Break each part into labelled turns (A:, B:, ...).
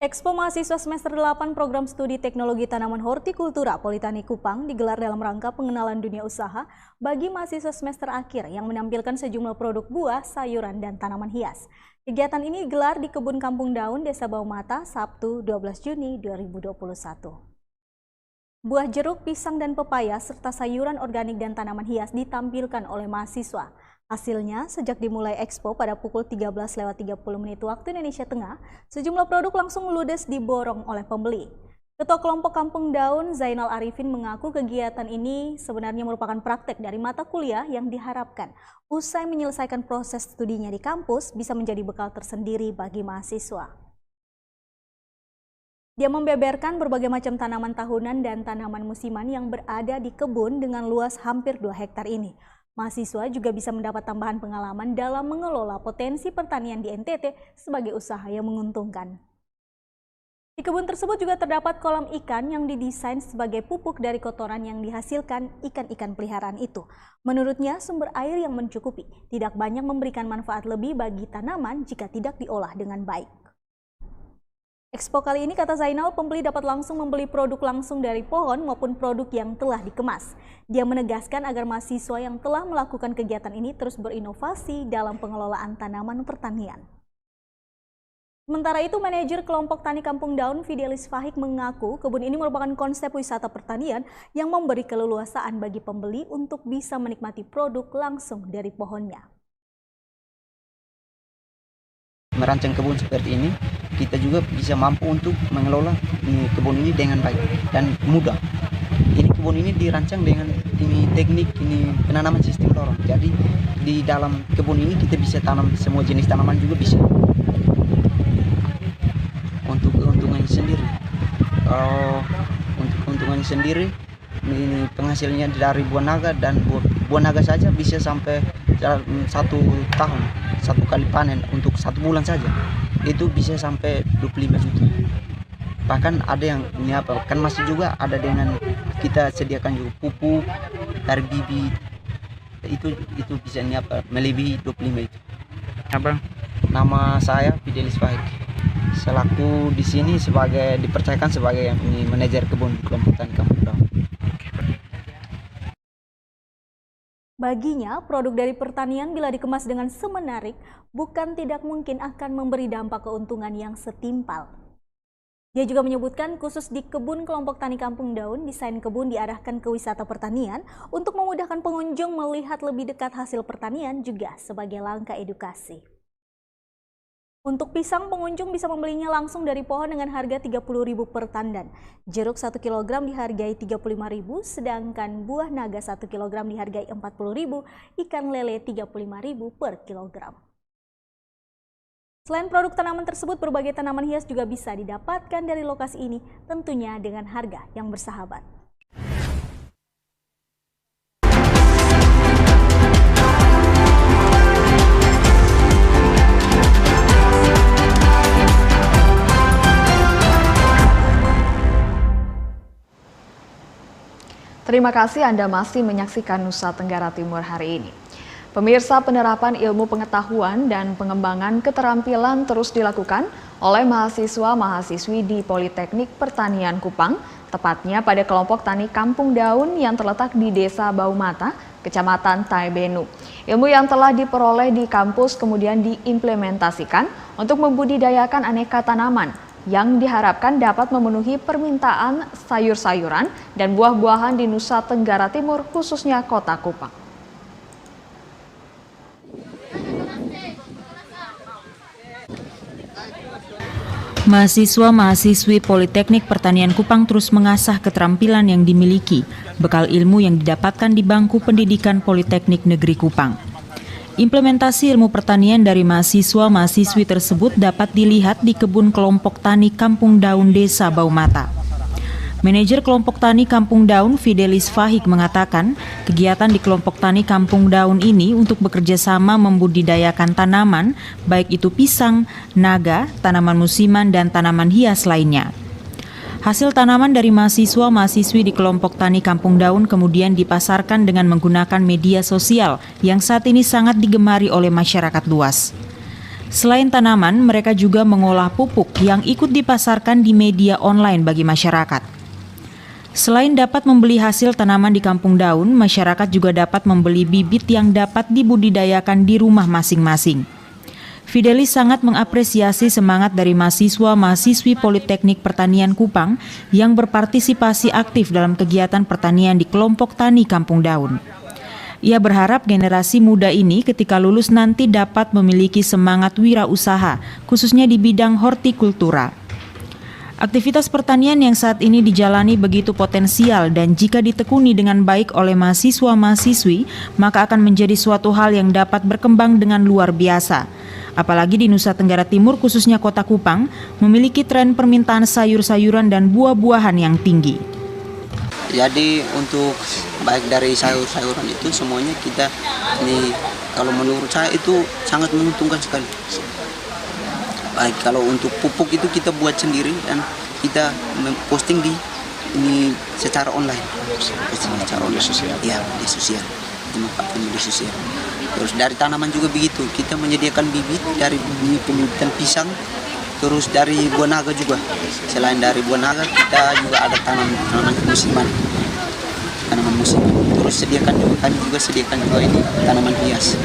A: Expo Mahasiswa Semester 8 Program Studi Teknologi Tanaman Hortikultura Politeknik Kupang digelar dalam rangka pengenalan dunia usaha bagi mahasiswa semester akhir yang menampilkan sejumlah produk buah, sayuran, dan tanaman hias. Kegiatan ini digelar di Kebun Kampung Daun, Desa Baumata, Sabtu 12 Juni 2021. Buah jeruk, pisang, dan pepaya, serta sayuran organik dan tanaman hias ditampilkan oleh mahasiswa. Hasilnya, sejak dimulai Expo pada pukul 13.30 waktu Indonesia Tengah, sejumlah produk langsung ludes diborong oleh pembeli. Ketua Kelompok Kampung Daun, Zainal Arifin, mengaku kegiatan ini sebenarnya merupakan praktek dari mata kuliah yang diharapkan usai menyelesaikan proses studinya di kampus bisa menjadi bekal tersendiri bagi mahasiswa. Dia membeberkan berbagai macam tanaman tahunan dan tanaman musiman yang berada di kebun dengan luas hampir 2 hektar ini. Mahasiswa juga bisa mendapat tambahan pengalaman dalam mengelola potensi pertanian di NTT sebagai usaha yang menguntungkan. Di kebun tersebut juga terdapat kolam ikan yang didesain sebagai pupuk dari kotoran yang dihasilkan ikan-ikan peliharaan itu. Menurutnya, sumber air yang mencukupi tidak banyak memberikan manfaat lebih bagi tanaman jika tidak diolah dengan baik. Expo kali ini, kata Zainal, pembeli dapat langsung membeli produk langsung dari pohon maupun produk yang telah dikemas. Dia menegaskan agar mahasiswa yang telah melakukan kegiatan ini terus berinovasi dalam pengelolaan tanaman pertanian. Sementara itu, manajer kelompok tani Kampung Daun, Fidelis Fahik, mengaku kebun ini merupakan konsep wisata pertanian yang memberi keleluasaan bagi pembeli untuk bisa menikmati produk langsung dari pohonnya.
B: Merancang kebun seperti ini, kita juga bisa mampu untuk mengelola kebun ini dengan baik dan mudah. Ini kebun ini dirancang dengan teknik penanaman sistem lorong. Jadi di dalam kebun ini kita bisa tanam semua jenis tanaman juga bisa. Untuk keuntungannya sendiri, untuk keuntungannya sendiri, ini penghasilnya dari buah naga, dan buah naga saja bisa sampai 1 tahun, 1 kali panen untuk 1 bulan saja itu bisa sampai 25 juta. Bahkan ada yang kan masih juga ada dengan kita sediakan juga pupuk dari bibit, itu bisa melebihi 25 itu.
C: Abang,
B: Nama saya Fidelis Fahik, selaku di sini dipercayakan sebagai manajer kebun kelompok tani Kampung Daun.
A: Baginya, produk dari pertanian bila dikemas dengan semenarik, bukan tidak mungkin akan memberi dampak keuntungan yang setimpal. Dia juga menyebutkan khusus di kebun kelompok tani Kampung Daun, desain kebun diarahkan ke wisata pertanian untuk memudahkan pengunjung melihat lebih dekat hasil pertanian juga sebagai langkah edukasi. Untuk pisang, pengunjung bisa membelinya langsung dari pohon dengan harga Rp30.000 per tandan. Jeruk 1 kg dihargai Rp35.000, sedangkan buah naga 1 kg dihargai Rp40.000, ikan lele Rp35.000 per kilogram. Selain produk tanaman tersebut, berbagai tanaman hias juga bisa didapatkan dari lokasi ini, tentunya dengan harga yang bersahabat.
D: Terima kasih Anda masih menyaksikan Nusa Tenggara Timur hari ini. Pemirsa, penerapan ilmu pengetahuan dan pengembangan keterampilan terus dilakukan oleh mahasiswa-mahasiswi di Politeknik Pertanian Kupang, tepatnya pada kelompok tani Kampung Daun yang terletak di Desa Baumata, Kecamatan Taibenu. Ilmu yang telah diperoleh di kampus kemudian diimplementasikan untuk membudidayakan aneka tanaman yang diharapkan dapat memenuhi permintaan sayur-sayuran dan buah-buahan di Nusa Tenggara Timur, khususnya Kota Kupang.
E: Mahasiswa-mahasiswi Politeknik Pertanian Kupang terus mengasah keterampilan yang dimiliki, bekal ilmu yang didapatkan di bangku pendidikan Politeknik Negeri Kupang. Implementasi ilmu pertanian dari mahasiswa-mahasiswi tersebut dapat dilihat di kebun kelompok tani Kampung Daun Desa Baumata. Manajer kelompok tani Kampung Daun, Fidelis Fahik, mengatakan kegiatan di kelompok tani Kampung Daun ini untuk bekerja sama membudidayakan tanaman, baik itu pisang, naga, tanaman musiman, dan tanaman hias lainnya. Hasil tanaman dari mahasiswa-mahasiswi di kelompok tani Kampung Daun kemudian dipasarkan dengan menggunakan media sosial yang saat ini sangat digemari oleh masyarakat luas. Selain tanaman, mereka juga mengolah pupuk yang ikut dipasarkan di media online bagi masyarakat. Selain dapat membeli hasil tanaman di Kampung Daun, masyarakat juga dapat membeli bibit yang dapat dibudidayakan di rumah masing-masing. Fidelis sangat mengapresiasi semangat dari mahasiswa-mahasiswi Politeknik Pertanian Kupang yang berpartisipasi aktif dalam kegiatan pertanian di kelompok tani Kampung Daun. Ia berharap generasi muda ini ketika lulus nanti dapat memiliki semangat wirausaha, khususnya di bidang hortikultura. Aktivitas pertanian yang saat ini dijalani begitu potensial dan jika ditekuni dengan baik oleh mahasiswa-mahasiswi, maka akan menjadi suatu hal yang dapat berkembang dengan luar biasa. Apalagi di Nusa Tenggara Timur, khususnya Kota Kupang, memiliki tren permintaan sayur-sayuran dan buah-buahan yang tinggi.
B: Jadi untuk baik dari sayur-sayuran itu semuanya kita ini, kalau menurut saya itu sangat menguntungkan sekali. Baik kalau untuk pupuk itu kita buat sendiri dan kita posting di ini secara online. Secara online sosial. Ya, di sosial. Dimanfaatkan di sosial. Terus dari tanaman juga begitu, kita menyediakan bibit dari pembibitan pisang. Terus dari buah naga juga. Selain dari buah naga, kita juga ada tanaman musiman. Tanaman musiman. Terus kami juga sediakan juga ini tanaman hias.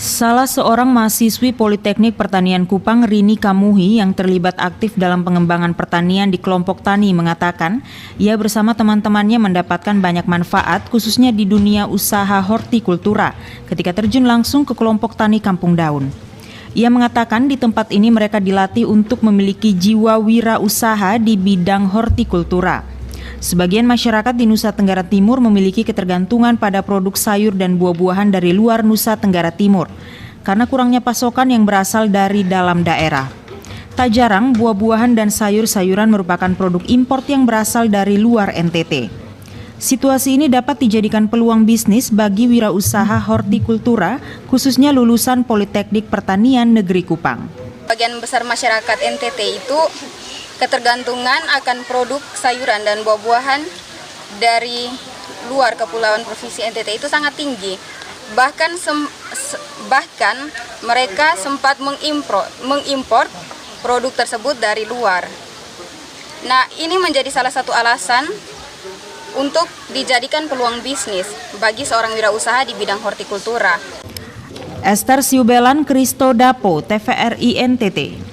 E: Salah seorang mahasiswi Politeknik Pertanian Kupang, Rini Kamuhi, yang terlibat aktif dalam pengembangan pertanian di kelompok tani mengatakan, ia bersama teman-temannya mendapatkan banyak manfaat khususnya di dunia usaha hortikultura ketika terjun langsung ke kelompok tani Kampung Daun. Ia mengatakan di tempat ini mereka dilatih untuk memiliki jiwa wirausaha di bidang hortikultura. Sebagian masyarakat di Nusa Tenggara Timur memiliki ketergantungan pada produk sayur dan buah-buahan dari luar Nusa Tenggara Timur karena kurangnya pasokan yang berasal dari dalam daerah. Tak jarang buah-buahan dan sayur-sayuran merupakan produk impor yang berasal dari luar NTT. Situasi ini dapat dijadikan peluang bisnis bagi wirausaha hortikultura, khususnya lulusan Politeknik Pertanian Negeri Kupang.
C: Bagian besar masyarakat NTT itu ketergantungan akan produk sayuran dan buah-buahan dari luar Kepulauan Provinsi NTT itu sangat tinggi. Bahkan mereka sempat mengimpor produk tersebut dari luar. Nah, ini menjadi salah satu alasan untuk dijadikan peluang bisnis bagi seorang wirausaha di bidang hortikultura.
E: Esther Siubelan, Kristo Dapo, TVRI NTT.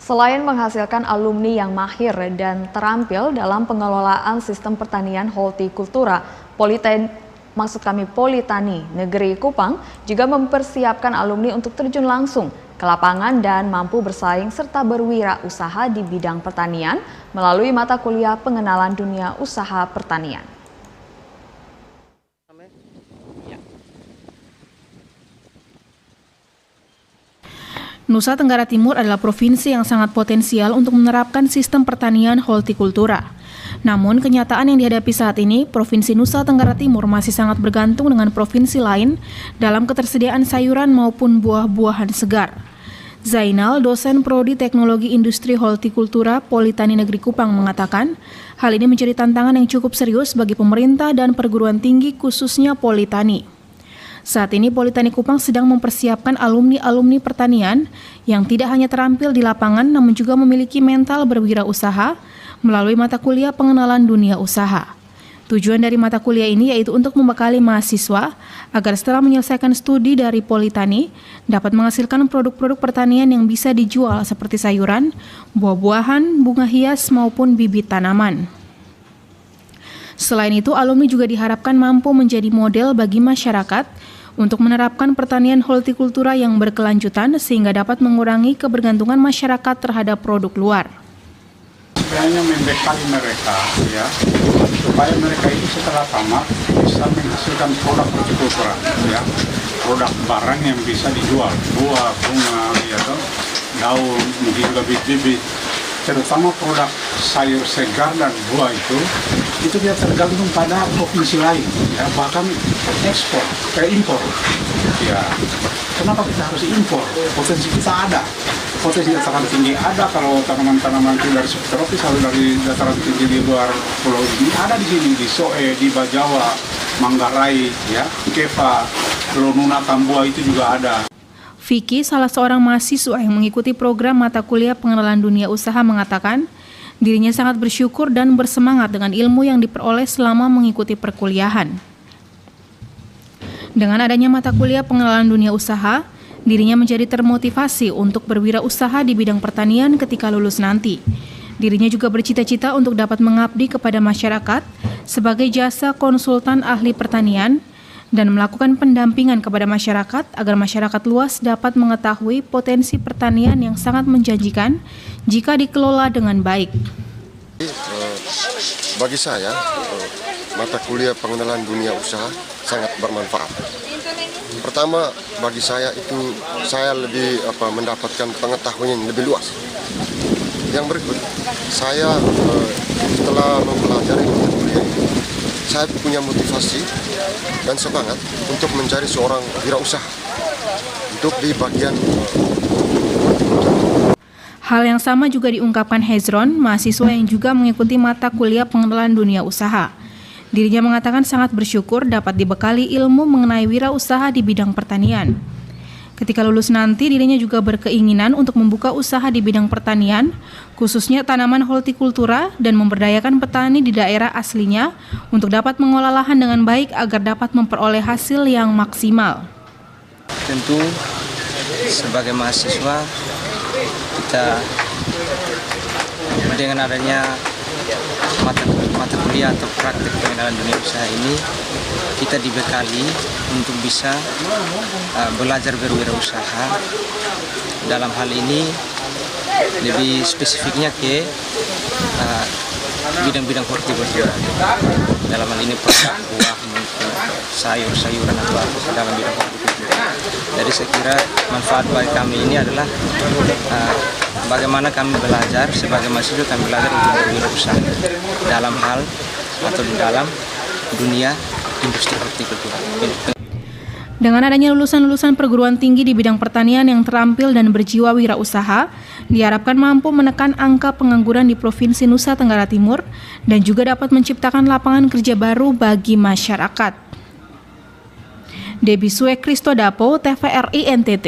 D: Selain menghasilkan alumni yang mahir dan terampil dalam pengelolaan sistem pertanian hortikultura, Politani Negeri Kupang juga mempersiapkan alumni untuk terjun langsung ke lapangan dan mampu bersaing serta berwirausaha di bidang pertanian melalui mata kuliah pengenalan dunia usaha pertanian.
F: Nusa Tenggara Timur adalah provinsi yang sangat potensial untuk menerapkan sistem pertanian hortikultura. Namun, kenyataan yang dihadapi saat ini, Provinsi Nusa Tenggara Timur masih sangat bergantung dengan provinsi lain dalam ketersediaan sayuran maupun buah-buahan segar. Zainal, dosen Prodi Teknologi Industri Hortikultura Politani Negeri Kupang mengatakan, hal ini menjadi tantangan yang cukup serius bagi pemerintah dan perguruan tinggi khususnya Politani. Saat ini Politani Kupang sedang mempersiapkan alumni-alumni pertanian yang tidak hanya terampil di lapangan namun juga memiliki mental berwirausaha melalui mata kuliah pengenalan dunia usaha. Tujuan dari mata kuliah ini yaitu untuk membekali mahasiswa agar setelah menyelesaikan studi dari Politani dapat menghasilkan produk-produk pertanian yang bisa dijual seperti sayuran, buah-buahan, bunga hias maupun bibit tanaman. Selain itu, alumni juga diharapkan mampu menjadi model bagi masyarakat untuk menerapkan pertanian hortikultura yang berkelanjutan sehingga dapat mengurangi kebergantungan masyarakat terhadap produk luar.
G: Sebenarnya membekali mereka ya, supaya mereka itu setelah tamat bisa menghasilkan produk hortikultura ya, produk barang yang bisa dijual, buah, bunga, ya, daun, mungkin juga bibit-bibit. Terutama produk sayur segar dan buah itu dia tergantung pada provinsi lain, ya, bahkan ekspor, impor. Ya, kenapa kita harus impor? Potensi kita ada. Potensi dataran tinggi ada, kalau tanaman-tanaman itu dari subtropis atau dari dataran tinggi di luar pulau ini ada di sini, di Soe, di Bajawa, Manggarai, ya, Kepa, Lonuna, Tambua itu juga ada.
F: Vicky, salah seorang mahasiswa yang mengikuti program mata kuliah pengenalan dunia usaha, mengatakan dirinya sangat bersyukur dan bersemangat dengan ilmu yang diperoleh selama mengikuti perkuliahan. Dengan adanya mata kuliah pengenalan dunia usaha, dirinya menjadi termotivasi untuk berwirausaha di bidang pertanian ketika lulus nanti. Dirinya juga bercita-cita untuk dapat mengabdi kepada masyarakat sebagai jasa konsultan ahli pertanian dan melakukan pendampingan kepada masyarakat agar masyarakat luas dapat mengetahui potensi pertanian yang sangat menjanjikan jika dikelola dengan baik.
H: Bagi saya, mata kuliah pengenalan dunia usaha sangat bermanfaat. Pertama, bagi saya itu saya lebih mendapatkan pengetahuan yang lebih luas. Yang berikut, saya setelah mempelajari mata kuliah ini, saya punya motivasi dan semangat untuk mencari seorang wirausaha untuk di bagian.
F: Hal yang sama juga diungkapkan Hezron, mahasiswa yang juga mengikuti mata kuliah pengenalan dunia usaha. Dirinya mengatakan sangat bersyukur dapat dibekali ilmu mengenai wirausaha di bidang pertanian. Ketika lulus nanti, dirinya juga berkeinginan untuk membuka usaha di bidang pertanian, khususnya tanaman hortikultura dan memberdayakan petani di daerah aslinya untuk dapat mengolah lahan dengan baik agar dapat memperoleh hasil yang maksimal.
B: Tentu sebagai mahasiswa kita dengan adanya mata kuliah atau praktek pengenalan dunia usaha ini, kita dibekali untuk bisa belajar berwirausaha. Dalam hal ini lebih spesifiknya ke bidang-bidang hortikultura. Dalam hal ini produk buah, mungkin sayur-sayuran atau apa dalam bidang hortikultura. Jadi saya kira manfaat bagi kami ini adalah bagaimana kami belajar sebagai mahasiswa, kami belajar untuk berwirausaha dalam hal atau di dalam dunia industri hortikultura.
F: Dengan adanya lulusan-lulusan perguruan tinggi di bidang pertanian yang terampil dan berjiwa wirausaha, diharapkan mampu menekan angka pengangguran di Provinsi Nusa Tenggara Timur dan juga dapat menciptakan lapangan kerja baru bagi masyarakat. Debbie Sue Kristodapo, TVRI NTT.